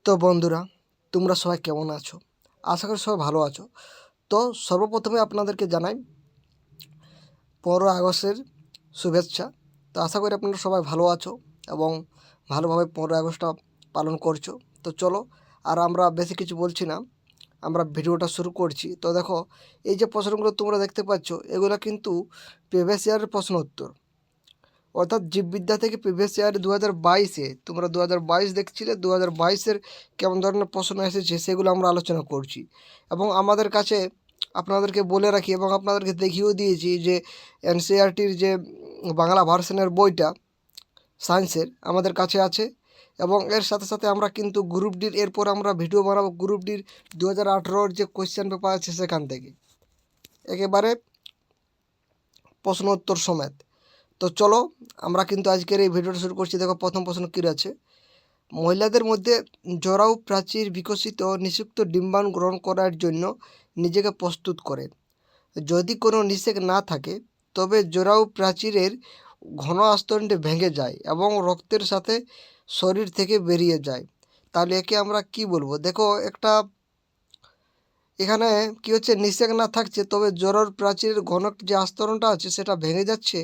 তো বন্ধুরা, তোমরা সবাই কেমন আছো? আশা করি সবাই ভালো আছো। তো সর্বপ্রথমে আপনাদেরকে জানাই 15 আগস্টের শুভেচ্ছা। তো আশা করি আপনারা সবাই ভালো আছো এবং ভালোভাবে 15 আগস্টটা পালন করছো। তো চলো, আর আমরা বেশি কিছু বলছি না, আমরা ভিডিওটা শুরু করছি। তো দেখো, এই যে প্রশ্নগুলো তোমরা দেখতে পাচ্ছ, এগুলো কিন্তু প্রিভিয়াস ইয়ারের প্রশ্ন উত্তর, অর্থাৎ জীববিদ্যা থেকে প্রিভিয়াস ইয়ার 2022-এ তোমরা 2022 দেখছিলে, 2022-এর কেমন ধরনের প্রশ্ন এসেছে সেগুলো আমরা আলোচনা করছি। এবং আমাদের কাছে আপনাদেরকে বলে রাখি এবং আপনাদেরকে দেখিয়েও দিয়েছি যে এনসিইআরটির যে বাংলা ভার্সনের বইটা সায়েন্সের আমাদের কাছে আছে। এবং এর সাথে সাথে আমরা কিন্তু গ্রুপ ডির এরপর আমরা ভিডিও বানাবো গ্রুপ ডির 2018-র যে কোয়েশ্চেন পেপার আছে সেখান থেকে একেবারে প্রশ্ন উত্তর সমেত। তো চলো, আমরা কিন্তু আজকের এই ভিডিওটা শুরু করছি। দেখো, প্রথম প্রশ্ন কী আছে। মহিলাদের মধ্যে জরায়ু প্রাচীর বিকশিত নিষিক্ত ডিম্বাণু গ্রহণ করার জন্য নিজেকে প্রস্তুত করে। যদি কোনো নিষেক না থাকে তবে জরায়ু প্রাচীরের ঘন আস্তরণটি ভেঙে যায় এবং রক্তের সাথে শরীর থেকে বেরিয়ে যায়। তাহলে একে আমরা কি বলবো? দেখো, এখানে কি হচ্ছে, নিষেক না থাকছে তবে জরায়ুর প্রাচীরের ঘন যে আস্তরণটা আছে সেটা ভেঙে যাচ্ছে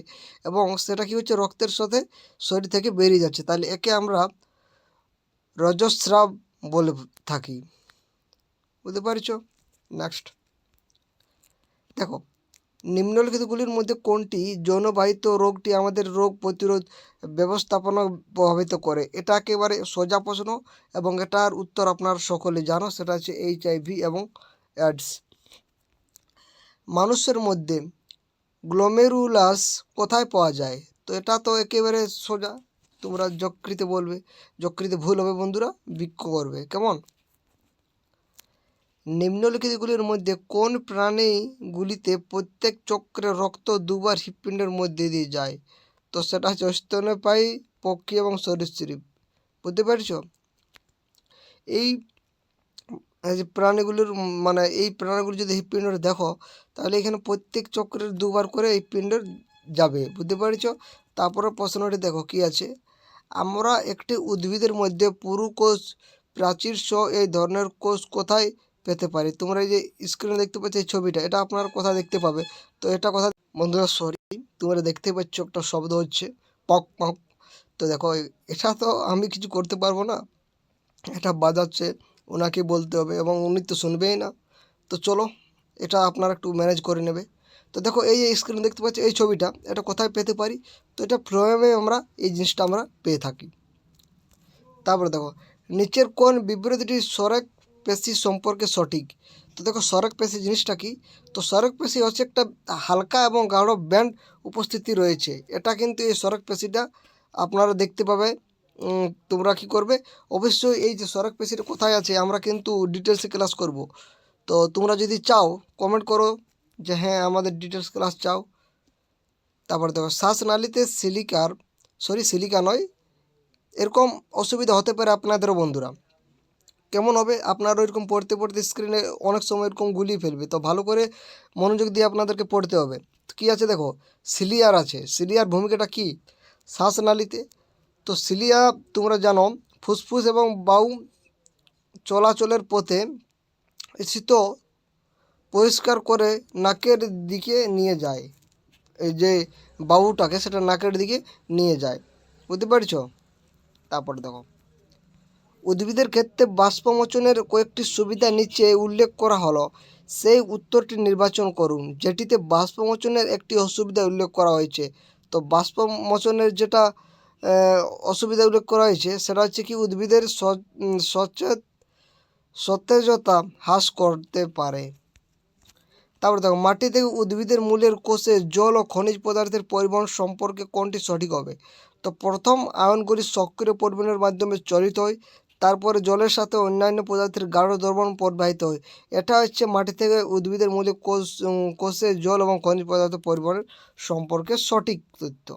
এবং সেটা কি হচ্ছে, রক্তের সাথে শরীর থেকে বেরিয়ে যাচ্ছে। তাহলে একে আমরা রজস্রাব বলে থাকি। বুঝতে পারছো? নেক্সট দেখো, নিম্নলিখিতগুলির মধ্যে কোনটি যৌনবাহিত রোগটি আমাদের রোগ প্রতিরোধ ব্যবস্থাপনা প্রভাবিত করে? এটা একেবারে সোজা প্রশ্ন এবং এটার উত্তর আপনার সকলে জানো, সেটা হচ্ছে HIV এবং এডস। মানুষের মধ্যে গ্লোমেরুলাস কোথায় পাওয়া যায়? তো এটা তো একেবারে সোজা, তোমরা যকৃতে বলবে, যকৃতে ভুল হবে বন্ধুরা, বৃক্ক করবে। কেমন? নিম্নলিখিতগুলির মধ্যে কোন প্রাণীগুলিতে প্রত্যেক চক্রে রক্ত দুবার হৃৎপিণ্ডের মধ্যে দিয়ে যায়? তো সেটা হচ্ছে স্তন্যপায়ী, পক্ষী এবং সরীসৃপ। বুঝতে পারছ? এই যে প্রাণীগুলির মানে এই প্রাণীগুলি যদি হৃৎপিণ্ডের দেখো, তাহলে এখানে প্রত্যেক চক্রের দুবার করে এই পিণ্ডের যাবে। বুঝতে পারছ? তারপরে প্রশ্নটি দেখো কি আছে। আমরা একটি উদ্ভিদের মধ্যে পুরু কোষ প্রাচীর সহ এই ধরনের কোষ কোথায় পেতে পারি? তোমরা এই যে স্ক্রিনে দেখতে পাচ্ছ এই ছবিটা, এটা আপনারা কোথায় দেখতে পাবে? তো এটা কথা বন্ধুরা, সরি, তোমরা দেখতে পাচ্ছ একটা শব্দ হচ্ছে পক পক। তো দেখো, এটা তো আমি কিছু করতে পারবো না, এটা বাজাচ্ছে, ওনাকে বলতে হবে এবং উনি তো শুনবেই না। তো চলো, এটা আপনারা একটু ম্যানেজ করে নেবে। তো দেখো, এই স্ক্রিনে দেখতে পাচ্ছি এই ছবিটা, এটা কোথায় পেতে পারি? তো এটা ফ্লোয়েমে আমরা এই জিনিসটা আমরা পেয়ে থাকি। তারপরে দেখো, নিচের কোন বিবৃতিটি সরেক পেশি সম্পর্কে সঠিক? তো দেখো, সরেক পেশি জিনিসটা কি? তো সরেক পেশি হচ্ছে একটা হালকা এবং গাঢ় ব্যান্ড উপস্থিতি রয়েছে। এটা কিন্তু এই সরেক পেশিটা আপনারা দেখতে পাবে। তোমরা কি করবে, অবশ্যই এই যে সরেক পেশিটা কোথায় আছে আমরা কিন্তু ডিটেলসে ক্লাস করব। তো তোমরা যদি চাও কমেন্ট করো যে হ্যাঁ আমাদের ডিটেলস ক্লাস চাও। তারপরে দেখো, শ্বাসনালীতে সিলিকা নয়, এরকম অসুবিধা হতে পারে আপনাদেরও বন্ধুরা। কেমন হবে? আপনারা এরকম পড়তে পড়তে স্ক্রিনে অনেক সময় এরকম গুলিয়ে ফেলবে। তো ভালো করে মনোযোগ দিয়ে আপনাদেরকে পড়তে হবে। তো কী আছে দেখো, সিলিয়ার আছে। সিলিয়ার ভূমিকাটা কি শ্বাসনালীতে? তো সিলিয়া তোমরা জানো ফুসফুস এবং বায়ু চলাচলের পথে শীত পরিষ্কার করে নাকের দিকে নিয়ে যায়। এই যে বায়ুটাকে সেটা নাকের দিকে নিয়ে যায়। বুঝতে পারছো? তারপর দেখো, উদ্ভিদের ক্ষেত্রে বাষ্পমোচনের কয়েকটি সুবিধা নিচে উল্লেখ করা হলো, সেই উত্তরটি নির্বাচন করুন যেটিতে বাষ্পমোচনের একটি অসুবিধা উল্লেখ করা হয়েছে। তো বাষ্পমোচনের যেটা অসুবিধা উল্লেখ করা হয়েছে সেটা হচ্ছে কি, উদ্ভিদের সতেজতা হ্রাস করতে পারে। তারপরে দেখো, মাটি থেকে উদ্ভিদের মূলের কোষে জল ও খনিজ পদার্থের পরিবহন সম্পর্কে কোনটি সঠিক হবে? তো প্রথম আয়নগুলি সক্রিয় পরিবহনের মাধ্যমে চলিত হয়, তারপরে জলের সাথে অন্যান্য পদার্থের গাঢ় দ্রবণ প্রবাহিত হয়। এটা হচ্ছে মাটি থেকে উদ্ভিদের মূলের কোষে জল এবং খনিজ পদার্থ পরিবহনের সম্পর্কে সঠিক তথ্য।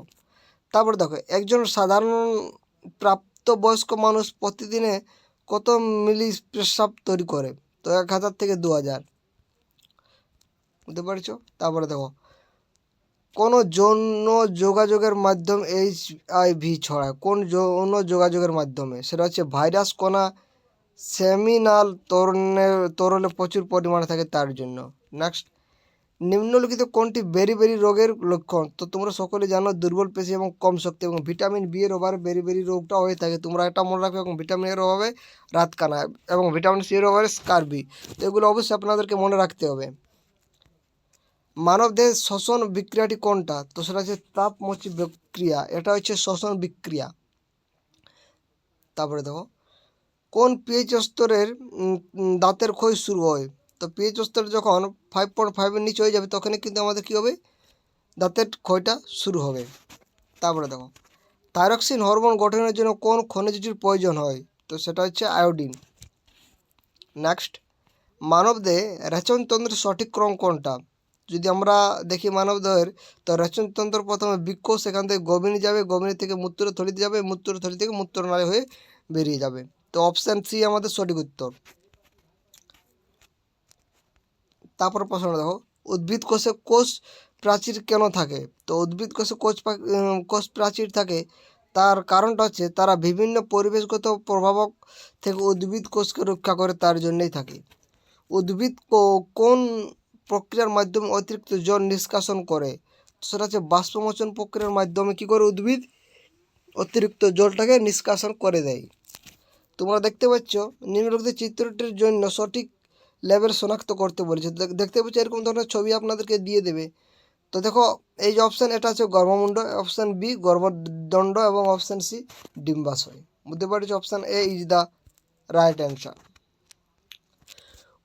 তারপরে দেখো, একজন সাধারণ প্রাপ্তবয়স্ক মানুষ প্রতিদিনে কত মিলি প্রস্রাব তৈরি করে? তো 1000 থেকে 2000। বুঝতে পারছো? তারপরে দেখো, কোন যৌন যোগাযোগের মাধ্যম HIV ছড়ায়? কোন যৌন যোগাযোগের মাধ্যমে? সেটা হচ্ছে ভাইরাস কণা, সেমিনাল তরলে প্রচুর পরিমাণে থাকে তার জন্য। নেক্সট, নিম্নলিখিত কোনটি বেরি রোগের লক্ষণ? তো তোমরা সকলে জানো দুর্বল পেশি এবং কম শক্তি এবং ভিটামিন বি এর অভাবে বেরি রোগটা হয়ে থাকে। তোমরা এটা মনে রাখবে, এবং ভিটামিন এর অভাবে রাতকানা এবং ভিটামিন সি এর অভাবে স্কারবি। তো এগুলো অবশ্যই আপনাদেরকে মনে রাখতে হবে। মানবদেহের শ্বসন বিক্রিয়াটি কোনটা? তো সেটা হচ্ছে তাপমোচী বিক্রিয়া, এটা হচ্ছে শ্বসন বিক্রিয়া। তারপরে দেখো, কোন পিএইচ স্তরের দাঁতের ক্ষয় শুরু হয়? তো পিএইচ স্তর যখন 5.5-এর নিচে হয়ে যাবে তখনই কিন্তু আমাদের কী হবে, দাঁতের ক্ষয়টা শুরু হবে। তারপরে দেখো, থাইরক্সিন হরমোন গঠনের জন্য কোন খনিজটির প্রয়োজন হয়? তো সেটা হচ্ছে আয়োডিন। নেক্সট, মানবদেহে রেচনতন্ত্রের সঠিক ক্রম কোনটা? যদি আমরা দেখি মানবদেহের, তো রেচনতন্ত্র প্রথমে বৃক্ষ, সেখান থেকে গভীরে যাবে, গভীর থেকে মূত্রথলিতে যাবে, মূত্রথলি থেকে মূত্রনালী হয়ে বেরিয়ে যাবে। তো অপশান সি আমাদের সঠিক উত্তর। তারপর প্রশ্নটা দেখো, উদ্ভিদ কোষে কোষ প্রাচীর কেন থাকে? তো উদ্ভিদ কোষে কোষ প্রাচীর থাকে, তার কারণটা হচ্ছে তারা বিভিন্ন পরিবেশগত প্রভাবক থেকে উদ্ভিদ কোষকে রক্ষা করে, তার জন্যই থাকে। উদ্ভিদ কোন প্রক্রিয়ার মাধ্যমে অতিরিক্ত জল নিষ্কাশন করে? সেটা হচ্ছে বাষ্পমোচন প্রক্রিয়ার মাধ্যমে কী করে উদ্ভিদ অতিরিক্ত জলটাকে নিষ্কাশন করে দেয়। তোমরা দেখতে পাচ্ছ নিম্নলিখিত চিত্রটির জন্য সঠিক লেভেল শনাক্ত করতে বলেছে। দেখতে পাচ্ছ এরকম ধরনের ছবি আপনাদেরকে দিয়ে দেবে। তো দেখো, এই যে অপশান, এটা হচ্ছে গর্ভমুণ্ড, অপশান বি গর্ভদণ্ড এবং অপশান সি ডিম্বাশয়। বুঝতে পারছি, option A is the right answer.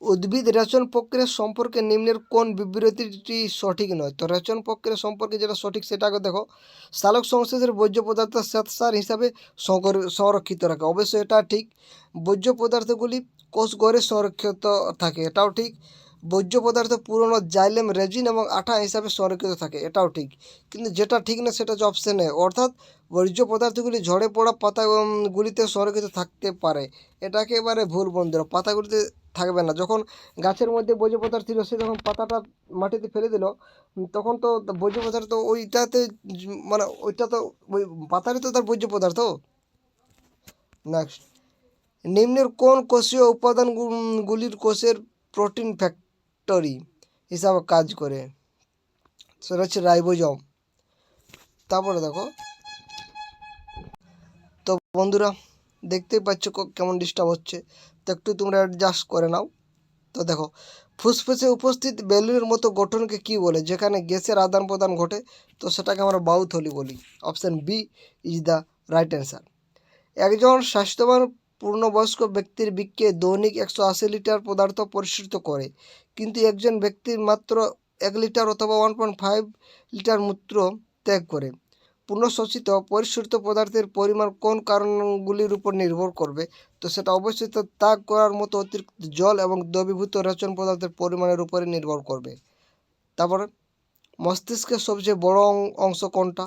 উদ্ভিদ রেচন প্রক্রিয়া সম্পর্কে নিম্নের কোন বিবৃতিটি সঠিক নয়? তো রেচন প্রক্রিয়া সম্পর্কে যেটা সঠিক সেটাকে দেখো, সালোক সংশ্লেষের বর্জ্য পদার্থ শ্বেতসার হিসাবে সংরক্ষিত রাখে, অবশ্যই এটা ঠিক। বর্জ্য পদার্থগুলি কোষগরে সংরক্ষিত থাকে, এটাও ঠিক। বর্জ্য পদার্থ পুরনো জাইলেম, রেজিন এবং আঠা হিসাবে সংরক্ষিত থাকে, এটাও ঠিক। কিন্তু যেটা ঠিক না সেটা হচ্ছে অপশান এ, অর্থাৎ বর্জ্য পদার্থগুলি ঝরে পড়া পাতাগুলিতে সংরক্ষিত থাকতে পারে। এটা একেবারে ভুল বন্ধুরা, পাতাগুলিতে থাকবে না। যখন গাছের মধ্যে বর্জ্য পদার্থ ছিল, সে যখন পাতাটা মাটিতে ফেলে দিল, তখন তো বর্জ্য পদার্থ ওইটাতে, মানে ওইটা তো ওই পাতারই তো তার বর্জ্য পদার্থ। নেক্সট, নিম্নের কোন কোষীয় উপাদানগুলির কোষের প্রোটিন ফ্যাক্টরি হিসাবে কাজ করে? সেটা হচ্ছে রাইবোজোম। তারপরে দেখো, তো বন্ধুরা দেখতেই পাচ্ছ কেমন ডিস্টার্ব হচ্ছে, তো একটু তোমরা অ্যাডজাস্ট করে নাও। তো দেখো, ফুসফুসে উপস্থিত বেলুনের মতো গঠনকে কি বলে যেখানে গ্যাসের আদান প্রদান ঘটে? তো সেটাকে আমরা বায়ুথলি বলি। Option B is the right answer. একজন স্বাস্থ্যবান পূর্ণবয়স্ক ব্যক্তির বৃক্কে দৈনিক 180 লিটার পদার্থ পরিশ্রুত করে, কিন্তু একজন ব্যক্তির মাত্র 1 লিটার অথবা 1.5 লিটার মূত্র ত্যাগ করে। পুনঃশোষিত পরিশ্রুত পদার্থের পরিমাণ কোন কারণগুলির উপর নির্ভর করবে? তো সেটা অবশ্যই ত্যাগ করার মতো অতিরিক্ত জল এবং দ্রবীভূত রেচন পদার্থের পরিমাণের উপরে নির্ভর করবে। তারপরে, মস্তিষ্কের সবচেয়ে বড় অংশ কোনটা?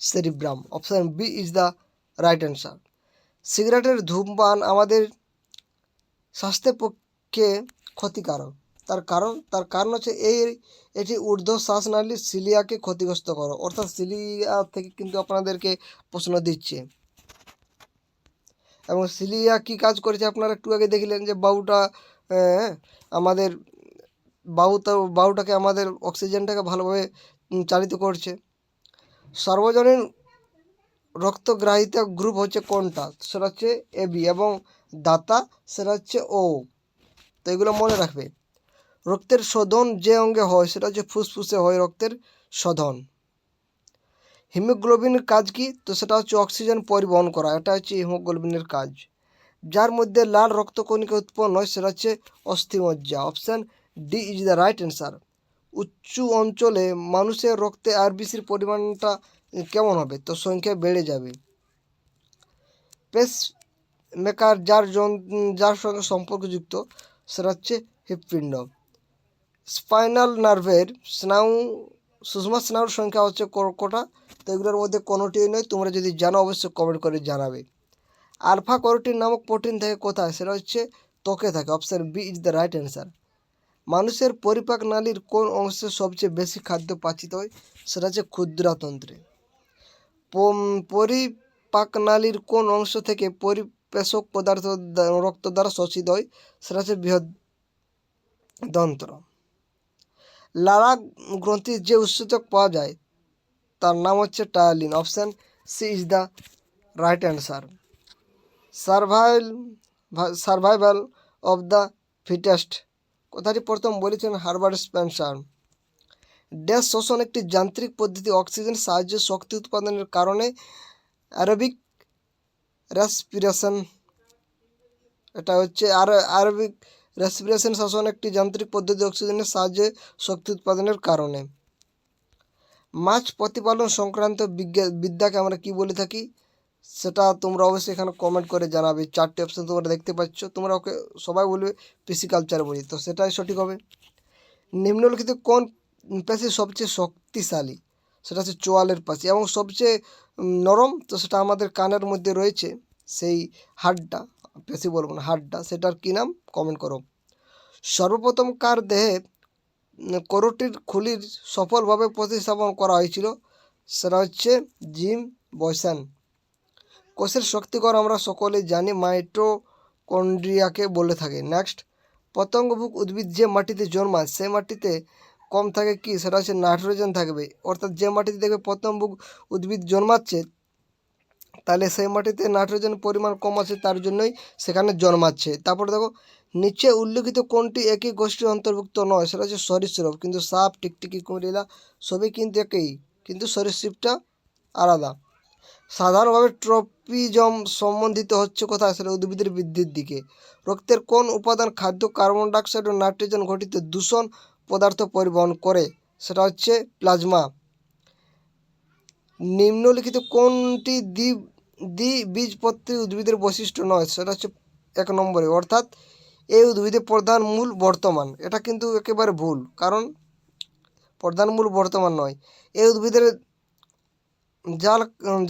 Cerebrum. Option B is the right answer. সিগারেটের ধূমপান আমাদের স্বাস্থ্যের পক্ষে ক্ষতিকারক, তার কারণ হচ্ছে এটি ঊর্ধ্ব শ্বাসনালী সিলিয়াকে ক্ষতিগ্রস্ত করে, অর্থাৎ সিলিয়া থেকে কিন্তু আপনাদেরকে প্রশ্ন দিচ্ছে। এবং সিলিয়া কি কাজ করেছে আপনারা একটু আগে দেখলেন, যে আমাদের বায়ুটাকে, আমাদের অক্সিজেনটাকে ভালোভাবে চালিত করছে। সর্বজনীন রক্তগ্রাহিতা গ্রুপ হচ্ছে কোনটা? সেটা হচ্ছে এবি, এবং দাতা সেটা হচ্ছে ও। তো এগুলো মনে রাখবে। রক্তের শোধন যে অঙ্গে হয় সেটা হচ্ছে ফুসফুসে হয় রক্তের শোধন। হিমোগ্লোবিনের কাজ কি? তো সেটা হচ্ছে অক্সিজেন পরিবহন করা, এটা হচ্ছে হিমোগ্লোবিনের কাজ। যার মধ্যে লাল রক্তকণিকা উৎপন্ন হয় সেটা হচ্ছে অস্থিমজ্জা। Option D is the right answer. উঁচু অঞ্চলে মানুষের রক্তে আরবিসির পরিমাণটা কেমন হবে? তো সংখ্যা বেড়ে যাবে। পেস মেকার যার সঙ্গে সম্পর্কযুক্ত সেটা হচ্ছে হৃৎপিণ্ড। স্পাইনাল নার্ভের সুষমা স্নায়ুর সংখ্যা হচ্ছে কটা? তো এগুলোর মধ্যে কোনোটিই নয়। তোমরা যদি জানো অবশ্যই কমেন্ট করে জানাবে। আলফা ক্যারোটিন নামক প্রোটিন থাকে কোথায়? সেটা হচ্ছে ত্বকে থাকে। Option B is the right answer. মানুষের পরিপাক নালীর কোন অংশে সবচেয়ে বেশি খাদ্য পাচিত হয়? সেটা হচ্ছে ক্ষুদ্রাতন্ত্রে। পরিপাক নালীর কোন অংশ থেকে পেশক পদার্থ রক্ত দ্বারা শোষিত হয়, সেটা হচ্ছে বৃহদন্ত্র। লালা গ্রন্থির যে উৎসেচক পাওয়া যায় তার নাম হচ্ছে ptyalin. Option C is the right answer. Survival of the fittest কথাটি প্রথম বলেছেন হারবার্ট স্পেন্সার। ড্যাশ শোষণ একটি যান্ত্রিক পদ্ধতি, অক্সিজেন সাহায্যে শক্তি উৎপাদনের কারণে অ্যারোবিক রেসপিরেশন। এটা হচ্ছে অ্যারোবিক রেসপিরেশন শোষণ একটি যান্ত্রিক পদ্ধতি, অক্সিজেনের সাহায্যে শক্তি উৎপাদনের কারণে। মাছ প্রতিপালন সংক্রান্ত বিদ্যাকে আমরা কি বলে থাকি, সেটা তোমরা অবশ্যই এখানে কমেন্ট করে জানাবে। 4টি অপশান তোমরা দেখতে পাচ্ছ, তোমরা ওকে সবাই বলবে পিসিকালচার বলি, তো সেটাই সঠিক হবে। নিম্নলিখিত কোন পেশি সবচেয়ে শক্তিশালী, সেটা হচ্ছে চোয়ালের পেশি, এবং সবচেয়ে নরম, তো সেটা আমাদের কানের মধ্যে রয়েছে সেই হাড়টা, পেশি বলবো না, হাড়টা, সেটার কী নাম কমেন্ট করো। সর্বপ্রথম কার দেহে করোটির খুলির সফলভাবে প্রতিস্থাপন করা হয়েছিল, সেটা হচ্ছে জিম বয়সান। কোষের শক্তিকর আমরা সকলেই জানি মাইটোকন্ড্রিয়াকে বলে থাকে। নেক্সট, পতঙ্গভুক উদ্ভিদ যে মাটিতে জন্মায় সেই মাটিতে কম থাকে কি, সেটা হচ্ছে নাইট্রোজেন থাকবে। অর্থাৎ যে মাটিতে দেখবে পতঙ্গভুক উদ্ভিদ জন্মাচ্ছে, তাহলে সেই মাটিতে নাইট্রোজেন পরিমাণ কম আছে, তার জন্যই সেখানে জন্মাচ্ছে। তারপরে দেখো, নিচে উল্লেখিত কোনটি একই গোষ্ঠীর অন্তর্ভুক্ত নয়, সেটা হচ্ছে সরীসৃপ। কিন্তু সাপ, টিকটিকি, কুমিল্লা সবই কিন্তু একই, কিন্তু সরীসৃপটা আলাদা। সাধারণভাবে ট্রপিজম সম্বন্ধিত হচ্ছে কোথায়, সেটা উদ্ভিদের বৃদ্ধির দিকে। রক্তের কোন উপাদান খাদ্য, কার্বন ডাইঅক্সাইড ও নাইট্রোজেন ঘটিত দূষণ পদার্থ পরিবহন করে, সেটা হচ্ছে প্লাজমা। নিম্নলিখিত কোনটি দ্বিবীজপত্রী উদ্ভিদের বৈশিষ্ট্য নয়, সেটা হচ্ছে 1 নম্বরে, অর্থাৎ এই উদ্ভিদের প্রধান মূল বর্তমান। এটা কিন্তু একেবারে ভুল, কারণ প্রধান মূল বর্তমান নয়। এই উদ্ভিদের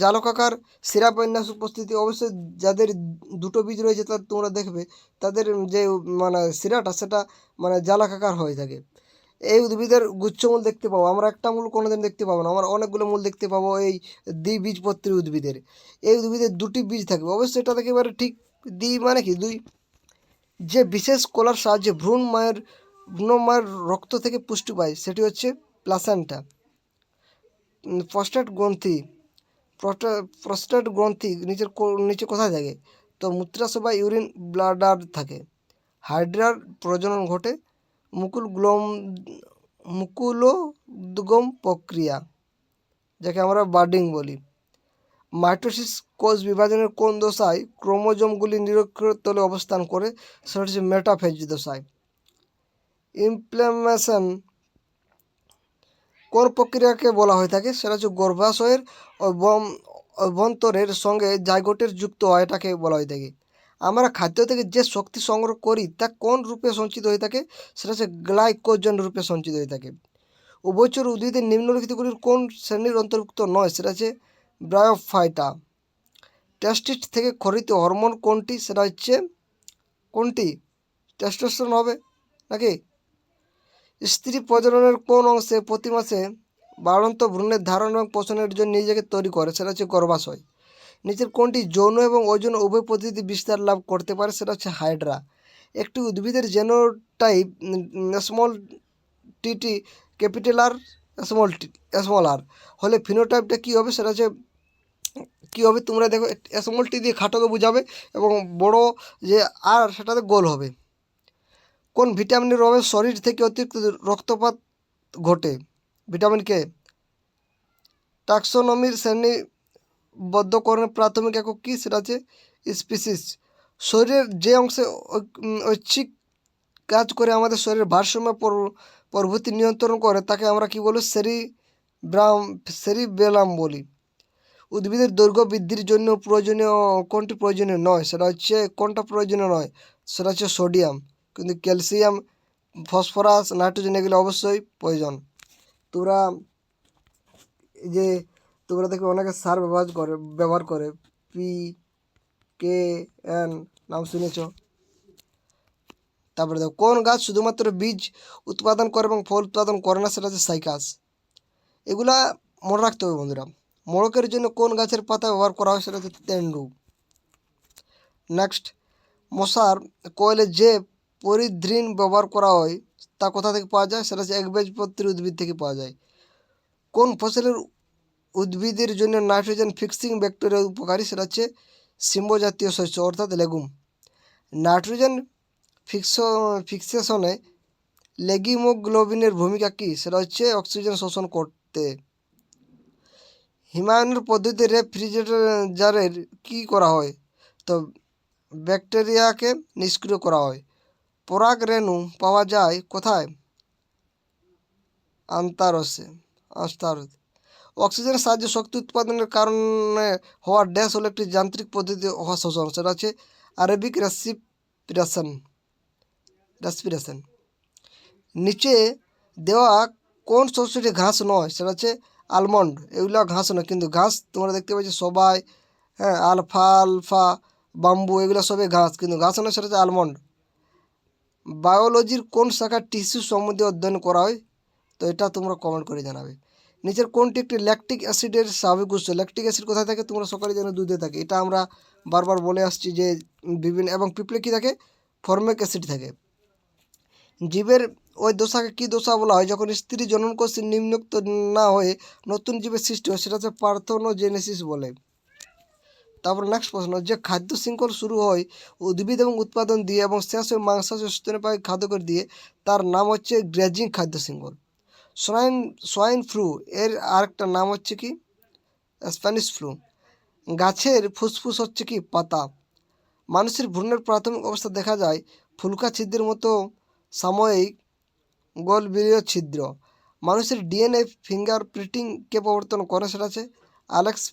জালকাকার শিরাবিন্যাস উপস্থিতি, অবশ্যই যাদের দুটো বীজ রয়েছে তাদের তোমরা দেখবে তাদের যে মানে শিরাটা, সেটা মানে জালাকাকার হয়ে থাকে। এই উদ্ভিদের গুচ্ছমূল দেখতে পাবো আমরা, একটা মূল কোনোদিন দেখতে পাবো না, আমরা অনেকগুলো মূল দেখতে পাবো এই দ্বিবীজপত্রী উদ্ভিদের। এই উদ্ভিদের দুটি বীজ থাকবে, অবশ্যই এটা একেবারে ঠিক। মানে কি, দুই। যে বিশেষ কলার সাহায্যে ভ্রূণ মায়ের রক্ত থেকে পুষ্টি পায়, সেটি হচ্ছে প্লাসেন্টা। প্রস্টেট গ্রন্থি নিচে কোথায় থাকে, তো মূত্রাশয় বা ইউরিন ব্লাডার থাকে। হাইড্রার প্রজনন ঘটে মুকুলোদ্গম প্রক্রিয়া, যাকে আমরা বার্ডিং বলি। মাইটোসিস কোষ বিভাজনের কোন দশায় ক্রোমোজোমগুলি নিরক্ষীয় তলে অবস্থান করে, সেটা হচ্ছে মেটাফেজ দশায়। ইমপ্লামেশন কোন প্রক্রিয়াকে বলা হয়ে থাকে, সেটা হচ্ছে গর্ভাশয়ের অভ্যন্তরের সঙ্গে জাইগোটের যুক্ত হয়, এটাকে বলা হয়ে থাকে। আমরা খাদ্য থেকে যে শক্তি সংগ্রহ করি তা কোন রূপে সঞ্চিত হয়ে থাকে, সেটা হচ্ছে গ্লাইকোজেন রূপে সঞ্চিত হয়ে থাকে। উভয়চর উদ্ভিদের নিম্নলিখিতগুলির কোন শ্রেণীর অন্তর্ভুক্ত নয়, সেটা হচ্ছে ব্রায়োফাইটা। টেস্টিস থেকে খরিত হরমোন কোনটি, সেটা হচ্ছে কোনটি, টেস্টোস্টেরন হবে নাকি? স্ত্রী প্রজননের কোন অংশে প্রতি মাসে বাড়ন্ত ভ্রূণের ধারণ এবং পোষণের জন্য নিজেকে তৈরি করে, সেটা হচ্ছে গর্ভাশয়। নিচের কোনটি যৌন এবং ওজন উভয় পদ্ধতি বিস্তার লাভ করতে পারে, সেটা হচ্ছে হাইড্রা। একটি উদ্ভিদের genotype small T T capital R small R হলে ফিনোটাইপটা কী হবে, সেটা হচ্ছে কী হবে, তোমরা দেখো স্মল টি দিয়ে খাটোকে বোঝাবে এবং বড় যে আর সেটাতে গোল হবে। কোন ভিটামিনের অভাবে শরীর থেকে অতিরিক্ত রক্তপাত ঘটে, ভিটামিন কে। ট্যাক্সোনমির শ্রেণীবদ্ধকরণের প্রাথমিক একক কী, সেটা হচ্ছে স্পিসিস। শরীরের যে অংশে ঐচ্ছিক কাজ করে আমাদের শরীরের ভারসাম্য প্রভৃতি নিয়ন্ত্রণ করে, তাকে আমরা কি বলি, সেরিবেলাম বলি। উদ্ভিদের দৈর্ঘ্য বৃদ্ধির জন্য প্রয়োজনীয় কোনটি প্রয়োজনীয় নয়, সেটা হচ্ছে কোনটা প্রয়োজনীয় নয়, সেটা হচ্ছে সোডিয়াম। কিন্তু ক্যালসিয়াম, ফসফরাস, নাইট্রোজেন এগুলো অবশ্যই প্রয়োজন। তোমরা দেখো অনেকে সার ব্যবহার করে PKN নাম শুনেছ। তারপরে দেখো, কোন গাছ শুধুমাত্র বীজ উৎপাদন করে এবং ফল উৎপাদন করে না, সেটা হচ্ছে সাইকাস। এগুলা মনে রাখতে হবে বন্ধুরা। মোড়কের জন্য কোন গাছের পাতা ব্যবহার করা হয়, সেটা হচ্ছে তেন্ডু। নেক্সট, মশার কয়েলে যে পরিধৃণ ব্যবহার করা হয় তা কোথা থেকে পাওয়া যায়? সেটা হচ্ছে একবীজপত্রী উদ্ভিদ থেকে পাওয়া যায়। কোন ফসলের উদ্ভিদের জন্য নাইট্রোজেন ফিক্সিং ব্যাকটেরিয়া উপকারী? সেটা হচ্ছে সিম্ব জাতীয় শস্য অর্থাৎ লেগুম। নাইট্রোজেন ফিক্সেশনে লেগিমোগ্লোবিনের ভূমিকা কী? সেটা হচ্ছে অক্সিজেন শোষণ করতে। হিমায়নের পদ্ধতিতে রেফ্রিজারেটরের কী করা হয়? তো ব্যাকটেরিয়াকে নিষ্ক্রিয় করা হয়। পরাগ রেণু পাওয়া যায় কোথায়? আস্তারস। অক্সিজেনের সাহায্যে শক্তি উৎপাদনের কারণে হওয়া ড্যাশ হলো একটি যান্ত্রিক পদ্ধতি হওয়া শোষণ। সেটা হচ্ছে আরবিক রেসপিরেশন। নিচে দেওয়া কোন শস্যটি ঘাস নয়? সেটা হচ্ছে আলমন্ড। এগুলো ঘাস নয়, কিন্তু ঘাস তোমরা দেখতে পাচ্ছ সবাই, হ্যাঁ, আলফা বাম্বু এগুলো সবই ঘাস, কিন্তু ঘাস নয়, সেটা হচ্ছে আলমন্ড। বায়োলজির কোন শাখার টিস্যু সম্বন্ধে অধ্যয়ন করা হয়? তো এটা তোমরা কমেন্ট করে জানাবে। নিচের কোনটি একটি ল্যাকটিক অ্যাসিডের স্বাভাবিক উৎস? ল্যাকটিক অ্যাসিড কোথায় থাকে? তোমরা সকালে জানো দুধে থাকে। এটা আমরা বারবার বলে আসছি যে বিভিন্ন, এবং পিঁপড়ে কী থাকে? ফর্মিক অ্যাসিড থাকে। জীবের ওই দশাকে কী দশা বলা হয় যখন স্ত্রী জননকোষ নিম্নোক্ত না হয়ে নতুন জীবের সৃষ্টি হয়? সেটা হচ্ছে পার্থেনোজেনেসিস বলে। তারপর নেক্সট প্রশ্ন, যে খাদ্য শৃঙ্খল শুরু হয় উদ্ভিদ এবং উৎপাদন দিয়ে এবং শেষ হয় মাংসাশী স্তন্যপায়ী খাদ্যকর দিয়ে, তার নাম হচ্ছে গ্রেজিং খাদ্য শৃঙ্খল। সোয়াইন ফ্লু এর আরেকটা নাম হচ্ছে কি? Spanish flu. গাছের ফুসফুস হচ্ছে কি? পাতা। মানুষের ভ্রূণের প্রাথমিক অবস্থা দেখা যায় ফুলকা ছিদ্রের মতো সাময়িক গোলবিলীয় ছিদ্র। মানুষের ডিএনএ ফিঙ্গার প্রিন্টিং কে প্রবর্তন করে? সেটা আছে অ্যালেক্স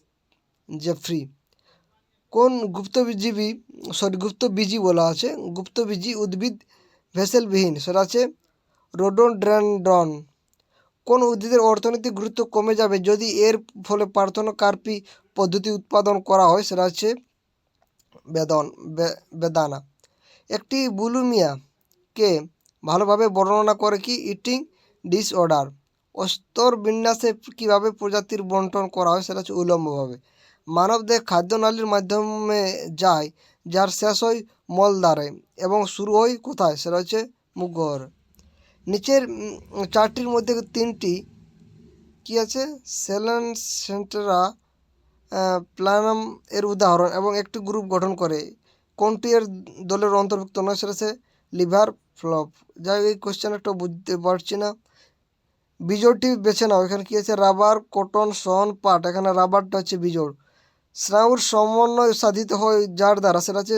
জেফ্রি। কোন গুপ্তবীজি বলা আছে, গুপ্তবীজি উদ্ভিদ ভেসেলবিহীন? সেটা আছে রোডোডেনড্রন। কোন উদ্ভিদের অর্থনৈতিক গুরুত্ব কমে যাবে যদি এর ফলে পার্থেনোকার্পি পদ্ধতি উৎপাদন করা হয়? সেটা হচ্ছে বেদানা। একটি বুলিমিয়াকে ভালোভাবে বর্ণনা করে কি? Eating disorder. স্তর বিন্যাসে কীভাবে প্রজাতির বন্টন করা হয়? সেটা হচ্ছে উলম্বভাবে। মানবদেহ খাদ্যনালীর মাধ্যমে যায়, যার শেষ হয় মলদ্বারে এবং শুরু হয় কোথায়? সেটা হচ্ছে মুখগহ্বর। নিচের চারটির মধ্যে তিনটি কি আছে? সেন্টেরা প্ল্যানাম এর উদাহরণ এবং একটি গ্রুপ গঠন করে, কোনটি এর দলের অন্তর্ভুক্ত নয়? সেটা হচ্ছে লিভার ফ্লপ। যাই এই কোশ্চেন একটা বুঝতে পারছি না। বিজোড়টি বেছে নাও। এখানে কী আছে? রাবার, কটন, শন, পাট। এখানে রাবারটা হচ্ছে বিজোড়। স্নায়ুর সমন্বয় সাধিত হয় যার দ্বারা? সেটা হচ্ছে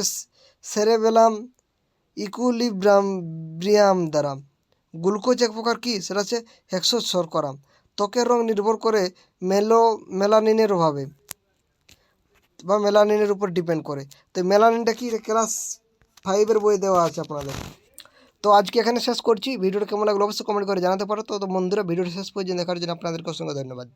সেরেবেলাম ইকুইলিব্রিয়াম দ্বারা। গ্লুকোজ এক প্রকার কি? সেটা হচ্ছে হেক্সোজ শর্করা। ত্বকের রং নির্ভর করে মেলানিনের অভাবে বা মেলানিনের উপর ডিপেন্ড করে। তো মেলানিনটা কি? ক্লাস 5-এর বইয়ে দেওয়া আছে আপনাদের। তো আজকে এখানে শেষ করছি। ভিডিওটা কেমন লাগলো অবশ্যই কমেন্ট করে জানাতে পারো। তো বন্ধুরা, ভিডিওটা শেষ পর্যন্ত দেখার জন্য আপনাদেরকে অসংখ্য ধন্যবাদ।